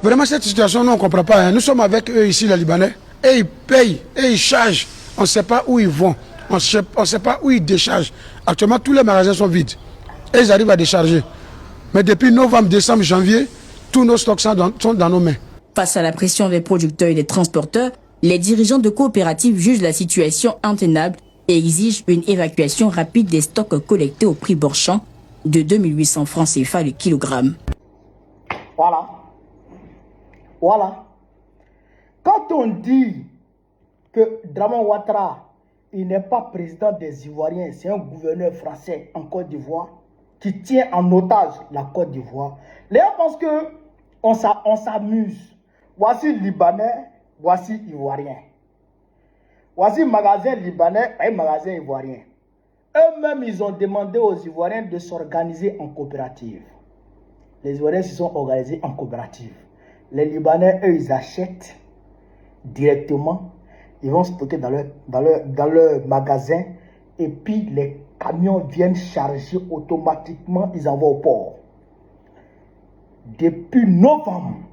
Vraiment, cette situation, nous, on ne comprend pas. Hein. Nous sommes avec eux ici, les Libanais, et ils payent, et ils chargent. On ne sait pas où ils vont. On ne sait pas où ils déchargent. Actuellement, tous les magasins sont vides. Et ils arrivent à décharger. Mais depuis novembre, décembre, janvier, tous nos stocks sont dans nos mains. Face à la pression des producteurs et des transporteurs, les dirigeants de coopératives jugent la situation intenable et exigent une évacuation rapide des stocks collectés au prix Borchamp de 2800 francs CFA le kilogramme. Voilà. Quand on dit que Draman Ouattara, il n'est pas président des Ivoiriens, c'est un gouverneur français en Côte d'Ivoire qui tient en otage la Côte d'Ivoire. Les gens pensent qu'on s'amuse. Voici Libanais, voici Ivoirien. Voici magasin libanais et magasin ivoirien. Eux-mêmes, ils ont demandé aux Ivoiriens de s'organiser en coopérative. Les Ivoiriens se sont organisés en coopérative. Les Libanais, eux, ils achètent directement. Ils vont stocker dans leur magasin. Et puis, les camions viennent charger automatiquement. Ils envoient au port. Depuis novembre,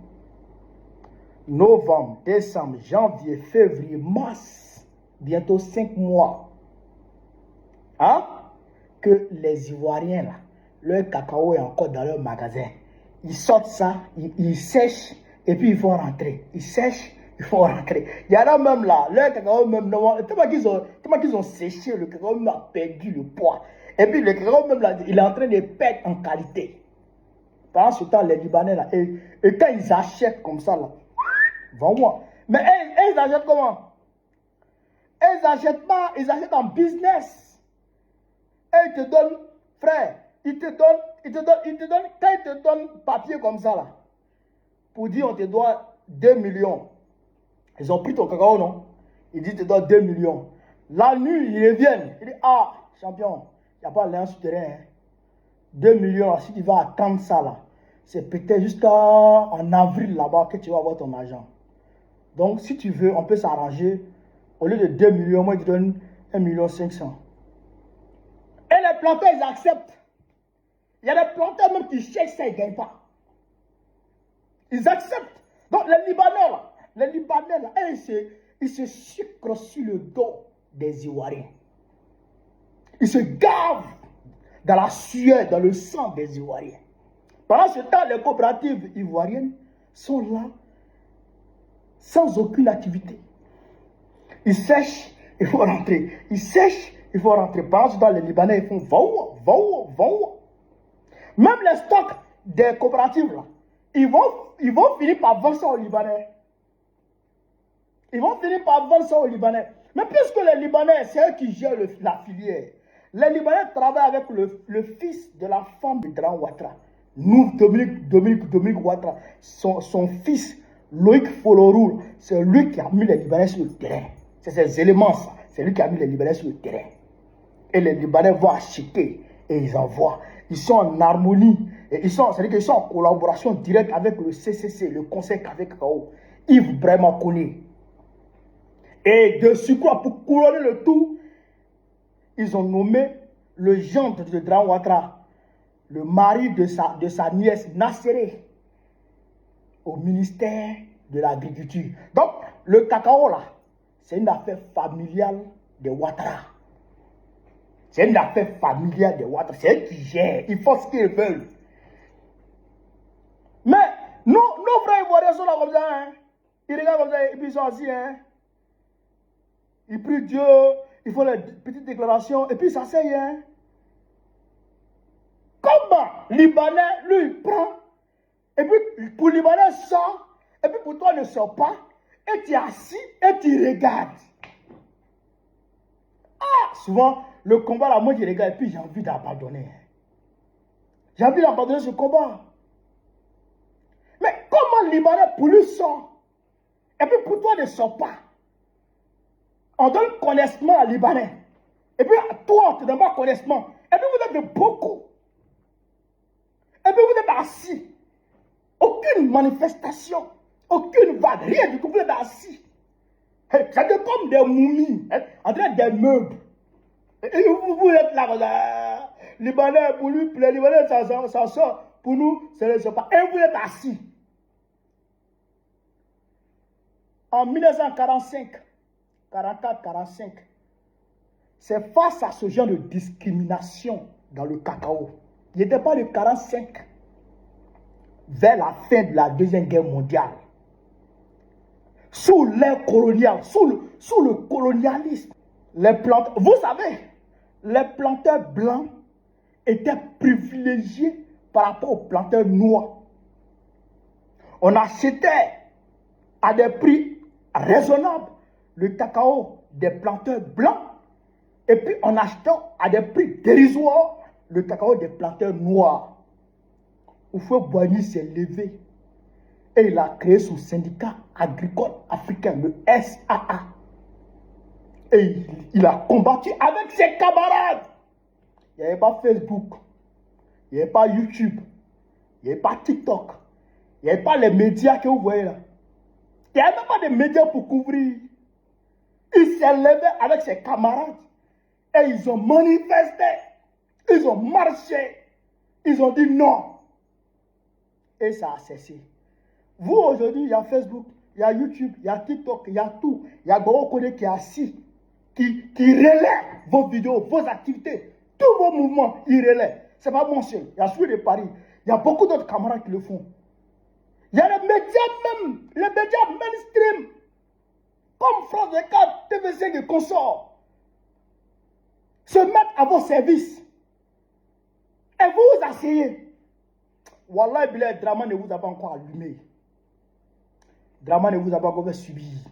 décembre, janvier, février, mars, bientôt 5 mois, hein, que les Ivoiriens, là, leur cacao est encore dans leur magasin. Ils sortent ça, ils sèchent, et puis ils vont rentrer. Ils sèchent, ils vont rentrer. Il y en a même là, leur cacao même, tellement qu'ils ont séché, le cacao même a perdu le poids. Et puis le cacao même là, il est en train de perdre en qualité. Pendant ce temps, les Libanais là, et quand ils achètent comme ça là, vends-moi. Mais ils achètent comment? Ils n'achètent pas, ils achètent en business. Et ils te donnent, frère, ils te donnent, quand ils te donnent papier comme ça là, pour dire on te doit 2 millions. Ils ont pris ton cacao, non? Ils disent te doivent 2 millions. La nuit, ils reviennent. Ils disent, ah, champion, il n'y a pas l'air souterrain. Hein. 2 millions, si tu vas attendre ça là, c'est peut-être jusqu'en avril là-bas que tu vas avoir ton argent. Donc, si tu veux, on peut s'arranger. Au lieu de 2 millions, moi, je te donne 1,5 million. Et les planteurs, ils acceptent. Il y a des planteurs même qui cherchent ça, ils ne gagnent pas. Ils acceptent. Donc, les Libanais, là, ils se sucrent sur le dos des Ivoiriens. Ils se gavent dans la sueur, dans le sang des Ivoiriens. Pendant ce temps, les coopératives ivoiriennes sont là, sans aucune activité. Ils sèchent, il faut rentrer. Ils sèchent, il faut rentrer. Pendant ce temps, les Libanais, ils font va. Même les stocks des coopératives, là, ils vont finir par vendre ça aux Libanais. Ils vont finir par vendre ça aux Libanais. Mais puisque les Libanais, c'est eux qui gèrent la filière, les Libanais travaillent avec le fils de la femme de Draman Ouattara. Nous, Dominique Ouattara, son fils, Loïc Folorou, c'est lui qui a mis les Libanais sur le terrain. C'est ces éléments, ça. C'est lui qui a mis les Libanais sur le terrain. Et les Libanais vont acheter et ils envoient. Ils sont en harmonie. Et c'est-à-dire qu'ils sont en collaboration directe avec le CCC, le Conseil Café Cacao. Yves Brahma connaît. Et de surcroît, pour couronner le tout, ils ont nommé le gendre de Draman Ouattara, le mari de sa nièce Nasséré, au ministère de l'Agriculture. Donc, le cacao là, c'est une affaire familiale de Ouattara. C'est une affaire familiale de Ouattara. C'est eux qui gèrent. Ils font ce qu'ils veulent. Mais nos frères ivoiriens sont là comme ça. Hein. Ils regardent comme ça et puis ils sont assis. Hein. Ils prient Dieu. Ils font les petites déclarations et puis ils s'asseyent. Hein. Comment Libanais, lui, il prend. Et puis pour Libanais, sort. Et puis pour toi, ne sort pas. Et tu es assis et tu regardes. Ah, souvent, le combat, là, moi, je regarde et puis j'ai envie d'abandonner. J'ai envie d'abandonner ce combat. Mais comment le Libanais, pour lui, sort? Et puis pour toi, ne sort pas. On donne connaissement à Libanais. Et puis toi, on ne te donne pas connaissement. Et puis vous êtes beaucoup. Et puis vous êtes assis. Aucune manifestation. Aucune vague. Rien du tout. Vous êtes assis. C'est comme des momies. En train des meubles. Et vous êtes là. Libanais, pour lui, les Libanais, ça sort. Pour nous, ça ne sort pas. Et vous êtes assis. en 1945, 44, 45, c'est face à ce genre de discrimination dans le cacao. Il n'était pas de 45 vers la fin de la Deuxième Guerre mondiale. Sous l'ère coloniale, sous le colonialisme, vous savez, les planteurs blancs étaient privilégiés par rapport aux planteurs noirs. On achetait à des prix raisonnables le cacao des planteurs blancs et puis on achetait à des prix dérisoires le cacao des planteurs noirs. Houphouët-Boigny s'est levé et il a créé son syndicat agricole africain, le SAA. Et il a combattu avec ses camarades. Il n'y avait pas Facebook, il n'y avait pas YouTube, il n'y avait pas TikTok, il n'y avait pas les médias que vous voyez là. Il n'y avait même pas de médias pour couvrir. Il s'est levé avec ses camarades et ils ont manifesté, ils ont marché, ils ont dit non. Et ça a cessé. Vous aujourd'hui, il y a Facebook, il y a YouTube, il y a TikTok, il y a tout. Il y a Goro Kone qui est assis, qui relaie vos vidéos, vos activités, tous vos mouvements, il relaie. Ce n'est pas mon seul. Il y a celui de Paris. Il y a beaucoup d'autres camarades qui le font. Il y a les médias même, les médias mainstream, comme France 24, TV5 et consorts, se mettent à vos services. Et vous vous asseyez. Wallah, le drama ne vous a pas encore allumé. Le drama ne vous a pas encore subi.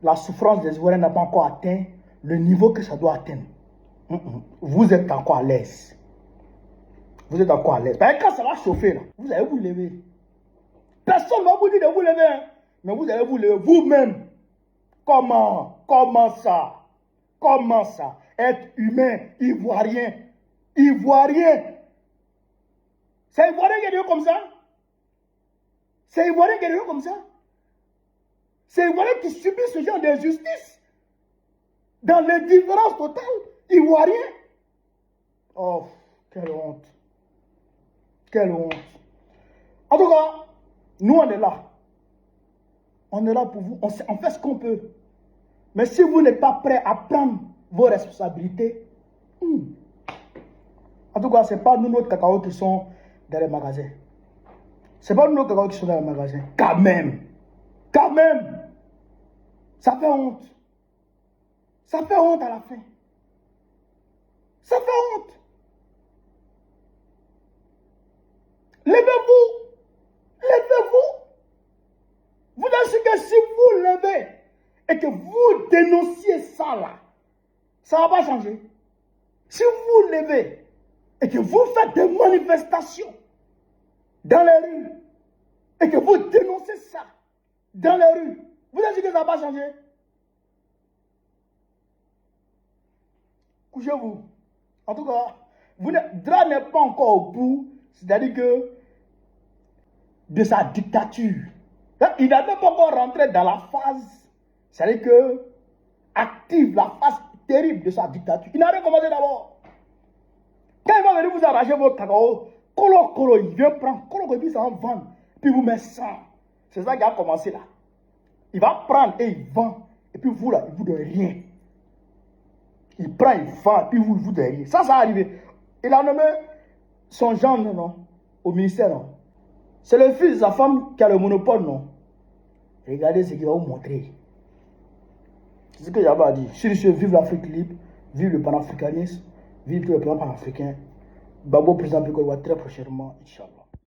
La souffrance des Ivoiriens n'a pas encore atteint le niveau que ça doit atteindre. Vous êtes encore à l'aise. Vous êtes encore à l'aise. Quand ça va chauffer, là, vous allez vous lever. Personne ne va vous dire de vous lever. Hein. Mais vous allez vous lever vous-même. Comment ça? Comment ça? Être humain, ivoirien. Ivoirien. C'est ivoirien qui est devenu comme ça? C'est ivoirien qui est devenu comme ça? C'est ivoirien qui subit ce genre d'injustice? Dans l'indifférence totale? Ivoirien? Oh, quelle honte. Quelle honte. En tout cas, nous on est là. On est là pour vous. On fait ce qu'on peut. Mais si vous n'êtes pas prêt à prendre vos responsabilités, en tout cas, ce n'est pas nous, notre cacao, qui sont dans les magasins. Ce n'est pas nous, notre cacao, qui sont dans les magasins. Quand même. Quand même. Ça fait honte. Ça fait honte à la fin. Ça fait honte. Levez-vous. Levez-vous. Vous pensez que si vous levez et que vous dénonciez ça là, ça ne va pas changer. Si vous levez et que vous faites des manifestations dans les rues et que vous dénoncez ça dans les rues, vous pensez que ça ne va pas changer? Couchez-vous. En tout cas, Dra n'est pas encore au bout, c'est-à-dire que de sa dictature. Il n'a même pas encore rentré dans la phase, c'est-à-dire que active la phase terrible de sa dictature. Il n'a rien commencé d'abord. Quand il va venir vous arracher votre cacao, Kolo, il vient prendre, Kolo, et puis ça va vendre, puis vous met 100. C'est ça qui a commencé là. Il va prendre et il vend, et puis vous là, il vous donne rien. Il prend, il vend, puis vous donne rien. Ça a arrivé. Il a nommé son gendre, non, au ministère, non. C'est le fils de sa femme qui a le monopole, non. Regardez ce qu'il va vous montrer. C'est ce que Yaba a dit. Sur ce, vive l'Afrique libre, vive le panafricanisme, vive tous les plans panafricains. Babo, président Biko, très prochainement, Inch'Allah.